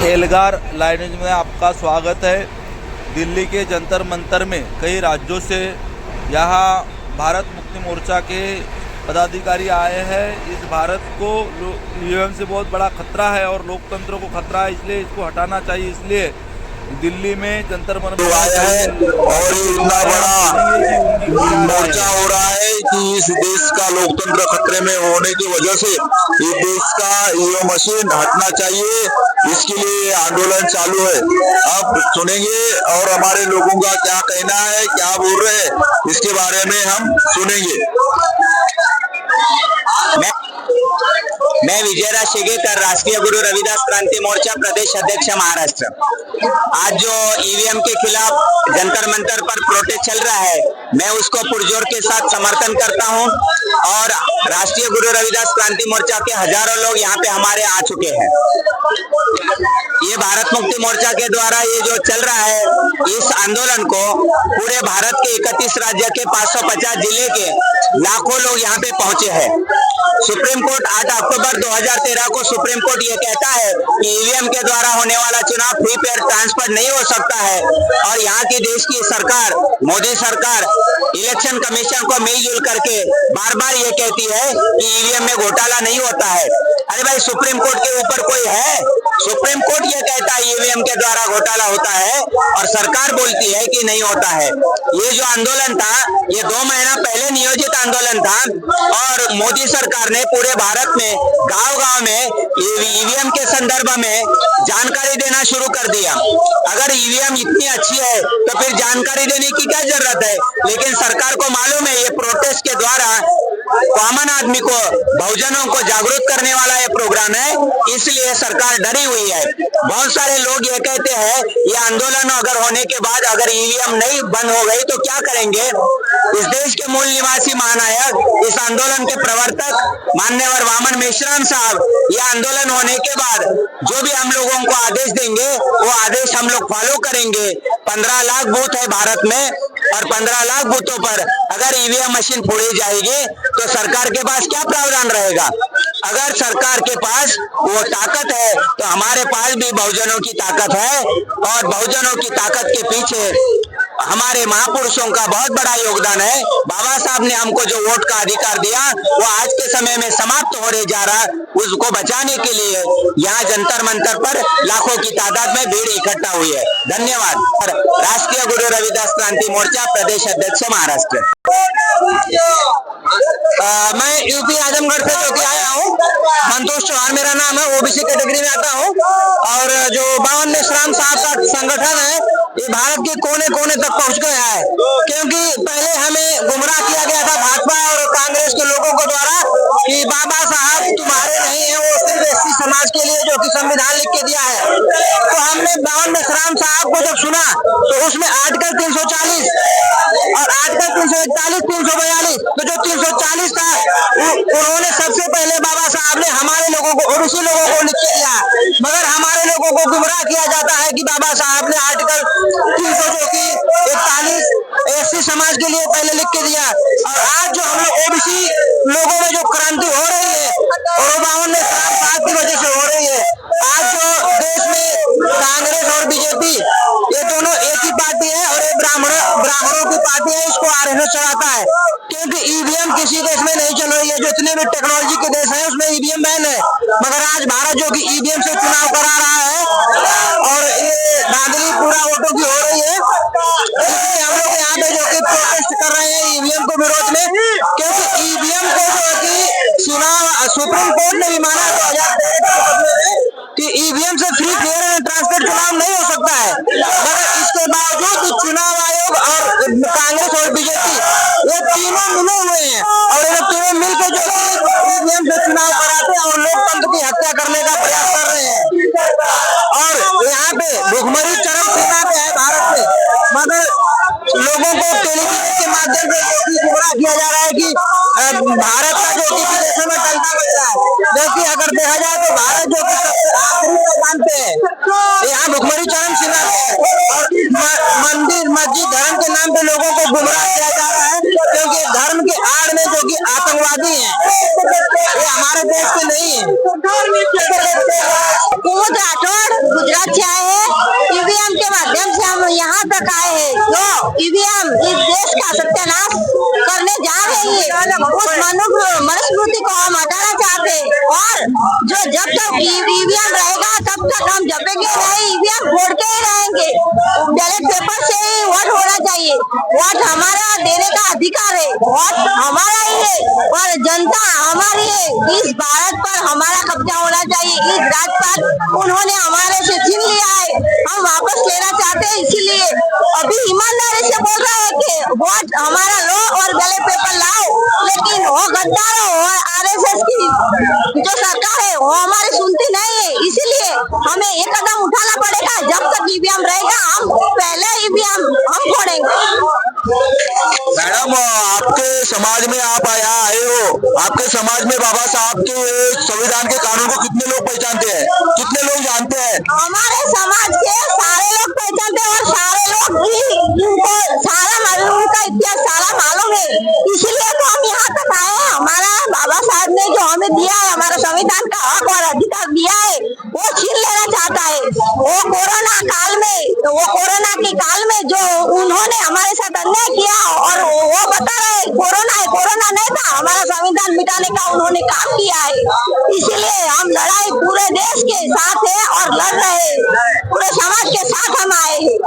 Elgar live news में आपका स्वागत है। दिल्ली के जंतर मंतर में कई राज्यों से यहाँ भारत मुक्ति मोर्चा के पदाधिकारी आए हैं। इस भारत को ईवीएम से बहुत बड़ा खतरा है और लोकतंत्र को खतरा है, इसलिए इसको हटाना चाहिए। इसलिए दिल्ली में जंतर मंतर आया है और इतना बड़ा मोर्चा हो रहा है कि इस देश का लोकतंत्र खतरे में होने की वजह से इस देश का ईवीएम मशीन हटना चाहिए। इसके लिए आंदोलन चालू है। अब सुनेंगे और हमारे लोगों का क्या कहना है, क्या बोल रहे हैं, इसके बारे में हम सुनेंगे। मैं विजयराज शेगेकर, राष्ट्रीय गुरु रविदास क्रांति मोर्चा प्रदेश अध्यक्ष महाराष्ट्र। आज जो ईवीएम के खिलाफ जंतर मंतर पर प्रोटेस्ट चल रहा है, मैं उसको पुरजोर के साथ समर्थन करता हूं और राष्ट्रीय गुरु रविदास क्रांति मोर्चा के हजारों लोग यहाँ पे हमारे आ चुके हैं। ये भारत मुक्ति मोर्चा के द्वारा ये जो चल रहा है, इस आंदोलन को पूरे भारत के 31 राज्य के 550 जिले के लाखों लोग यहाँ पे पहुंचे हैं। सुप्रीम कोर्ट 8 अक्टूबर 2013 को सुप्रीम कोर्ट ये कहता है कि ईवीएम के द्वारा होने वाला चुनाव फ्री फेयर ट्रांसपेरेंट नहीं हो सकता है और यहाँ की देश की सरकार, मोदी सरकार इलेक्शन कमीशन को मिलजुल करके बार बार ये कहती है कि ईवीएम में घोटाला नहीं होता है। अरे भाई, सुप्रीम कोर्ट के ऊपर कोई है? सुप्रीम कोर्ट ये कहता है ईवीएम के द्वारा घोटाला होता है और सरकार बोलती है कि नहीं होता है। ये जो आंदोलन था, ये 2 महीना पहले नियोजित आंदोलन था और मोदी सरकार ने पूरे भारत में गांव-गांव में ईवीएम के संदर्भ में जानकारी देना शुरू कर दिया। अगर ईवीएम इतनी अच्छी है तो फिर जानकारी देने की क्या जरूरत है? लेकिन सरकार को मालूम है ये प्रोटेस्ट के द्वारा कॉमन आदमी को, बहुजनों को जागरूक करने वाला ये प्रोग्राम है, इसलिए सरकार डरी हुई है। बहुत सारे लोग ये कहते हैं ये आंदोलन अगर होने के बाद अगर ईवीएम नहीं बंद हो गई तो क्या करेंगे? इस देश के मूल निवासी महानायक, इस आंदोलन के प्रवर्तक मान्यवर वामन मेश्राम साहब, ये आंदोलन होने के बाद जो भी हम लोगों को आदेश देंगे वो आदेश हम लोग फॉलो करेंगे। 15 लाख बूथ है भारत में और 15 लाख बूथों पर अगर ईवीएम मशीन फोड़ी जाएगी तो सरकार के पास क्या प्रावधान रहेगा? अगर सरकार के पास वो ताकत है तो हमारे पास भी बहुजनों की ताकत है और बहुजनों की ताकत के पीछे हमारे महापुरुषों का बहुत बड़ा योगदान है। बाबा साहब ने हमको जो वोट का अधिकार दिया वो आज के समय में समाप्त होने जा रहा, उसको बचाने के लिए यहाँ जंतर मंतर पर लाखों की तादाद में भीड़ इकट्ठा हुई है। धन्यवाद। राष्ट्रीय गुरु रविदास क्रांति मोर्चा प्रदेश अध्यक्ष महाराष्ट्र। मैं यूपी आजमगढ़ से जो आया हूँ, संतोष चौहान मेरा नाम है, ओबीसी कैटेगरी में आता हूँ और जो वामन मेश्राम साहब का संगठन है ये भारत के कोने कोने तक पहुँच गया है। क्योंकि पहले हमें गुमराह किया गया था भाजपा और कांग्रेस के लोगों को द्वारा कि बाबा साहब तुम्हारे नहीं है, वो सिर्फ एससी समाज के लिए जो कि संविधान लिख के दिया है। तो हमने वामन मेश्राम साहब को जब सुना तो उसमें आर्टिकल 340 और आर्टिकल 341, 342, तो जो 340 था उन्होंने सबसे पहले बाबा साहब ने हमारे लोगों को, ओबीसी लोगों को लिख के दिया। मगर हमारे लोगों को गुमराह किया जाता है कि बाबा साहब ने आर्टिकल 341 एससी समाज के लिए पहले लिख के दिया। और आज जो हम लोग ओबीसी लोगों में जो क्रांति हो रही है और वामन मेश्राम साहब की वजह से हो रही है। आज जो देश में कांग्रेस और बीजेपी ये दोनों एक ही पार्टी है और ये ब्राह्मणों की पार्टी है, इसको आरएसएस चलाता है। क्योंकि ईवीएम किसी देश में नहीं चल रही है, जितने भी टेक्नोलॉजी के देश है उसमें ईवीएम बैन है। मगर आज भारत जो कि ईवीएम से चुनाव करा रहा है और ये धांधली पूरा वोटों की हो रही है, इसलिए हम लोग यहाँ पे जो कि प्रोटेस्ट कर रहे हैं ईवीएम के विरोध में। क्योंकि ईवीएम को जो कि सुप्रीम कोर्ट ने भी माना 2013 कि ईवीएम से फ्री फेयर एंड ट्रांसपेरेंट चुनाव नहीं हो सकता है। मगर इसके बावजूद चुनाव आयोग और कांग्रेस और बीजेपी ये तीनों मिले हुए हैं और ये तीनों मिलकर जो ईवीएम से चुनाव कराते हैं और लोकतंत्र की हत्या करने का प्रयास कर रहे हैं। और यहाँ पे भुखमरी चरम सीमा पे है भारत में। मगर लोगों को टेलीविजन के माध्यम से गुमराह किया जा रहा है कि भारत का जो कि विदेशों में डंका बज रहा है, जबकि अगर देखा जाए तो भारत जो कि सबसे आखिरी मैदान पे है, यहाँ भुखमरी चरम सीमा पे है और मंदिर मस्जिद धर्म के नाम पे लोगों को गुमराह किया जा रहा है। क्योंकि धर्म के आड़ में जो कि आतंकवादी हैं, ये हमारे देश के नहीं है। गुजरात और जब तक ईवीएम रहेगा तब तक हम जपेंगे नहीं, ईवीएम फोड़ते ही रहेंगे। बैलेट पेपर से ही वोट होना चाहिए। वोट हमारा देने का अधिकार है, वोट हमारा ही है और जनता हमारी है। इस भारत पर हमारा कब्जा होना चाहिए। इस राजपाट उन्होंने हमारे से छीन लिया है, हम वापस लेना चाहते हैं। इसीलिए अभी ईमानदारी से बोल रहे हैं कि वोट हमारा लो और बैलेट पेपर लाओ, लेकिन वो गद्दारों और आरएसएस की जो सरकार है वो हमारी सुनती नहीं है। इसीलिए हमें ये कदम उठाना पड़ेगा। जब तक ईवीएम रहेगा हम पहले ईवीएम हम फोड़ेंगे। मैडम, आपके समाज में आप यहाँ आए हो, आपके समाज में बाबा साहब के संविधान के कानून को कितने लोग पहचानते हैं, कितने लोग जानते हैं? हमारे समाज के सारे लोग पहचानते हैं और सारे लोग भी इनको सारा मालूम, का इतिहास सारा मालूम है। इसीलिए तो हम यहाँ तक आए हैं। हमारा बाबा साहब ने जो हमें दिया है, हमारा संविधान का हक और अधिकार दिया है, वो छीन लेना चाहता है। वो कोरोना काल में, वो कोरोना के काल में जो उन्होंने हमारे साथ अन्याय किया और वो बता रहे कोरोना है, कोरोना नहीं था। हमारा संविधान मिटाने का उन्होंने काम किया है। इसीलिए हम लड़ाई पूरे देश के साथ है और लड़ रहे हैं, पूरे समाज के साथ हम आए हैं।